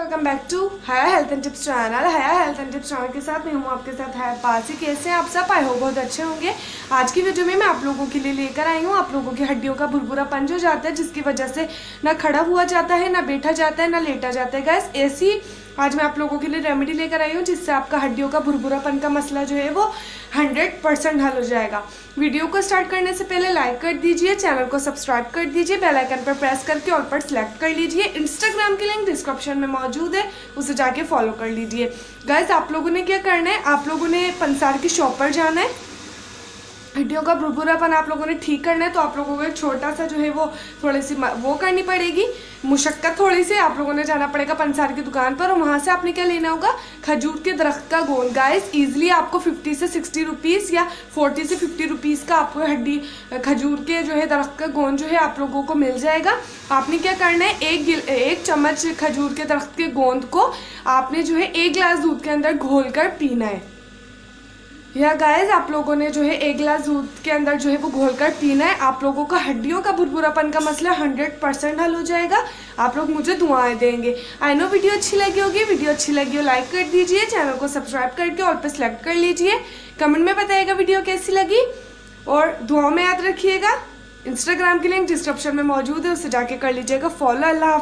Welcome back to हया health and tips channel. हया health and tips channel के साथ मैं हूँ आपके साथ हया पासी। कैसे हैं आप सब? आई होप बहुत अच्छे होंगे। आज की वीडियो में मैं आप लोगों के लिए लेकर आई हूँ आप लोगों की हड्डियों का भुरभुरापन जो जाता है, जिसकी वजह से ना खड़ा हुआ जाता है, ना बैठा जाता है, ना लेटा जाता है। गैस ऐसी आज मैं आप लोगों के लिए रेमेडी लेकर आई हूँ जिससे आपका हड्डियों का भुरभुरापन का मसला जो है वो 100% हल हो जाएगा। वीडियो को स्टार्ट करने से पहले लाइक कर दीजिए, चैनल को सब्सक्राइब कर दीजिए, बेल आइकन पर प्रेस करके ऑल पर सिलेक्ट कर लीजिए। इंस्टाग्राम की लिंक डिस्क्रिप्शन में मौजूद है, उसे जाके फॉलो कर लीजिए। गाइस आप लोगों ने क्या करना है, आप लोगों ने पंसार की शॉप पर जाना है। हड्डियों का भुरभुरापन आप लोगों ने ठीक करना है तो आप लोगों को एक छोटा सा जो है वो थोड़ी सी वो करनी पड़ेगी, मुशक्कत थोड़ी सी। आप लोगों ने जाना पड़ेगा पंसार की दुकान पर और वहाँ से आपने क्या लेना होगा, खजूर के दरख्त का गोंद। गाइस इजीली आपको 50 से 60 रुपीज़ या 40 से 50 रुपीज़ का आपको हड्डी खजूर के जो है दरख्त का गोंद जो है आप लोगों को मिल जाएगा। आपने क्या करना है, एक चम्मच खजूर के दरख्त के गोंद को आपने जो है 1 गिलास दूध के अंदर घोल कर पीना है। या गाइस आप लोगों ने जो है 1 गिलास दूध के अंदर जो है वो घोल कर पीना है। आप लोगों का हड्डियों का भुरभुरापन का मसला 100% हल हो जाएगा। आप लोग मुझे दुआएं देंगे। आई नो वीडियो अच्छी लगी होगी। वीडियो अच्छी लगी हो लाइक कर दीजिए, चैनल को सब्सक्राइब करके ऑल पे सेलेक्ट कर लीजिए। कमेंट में बताइएगा वीडियो कैसी लगी और दुआओं में याद रखिएगा। इंस्टाग्राम की लिंक डिस्क्रिप्शन में मौजूद है, उससे जाके कर लीजिएगा फॉलो। अल्लाह।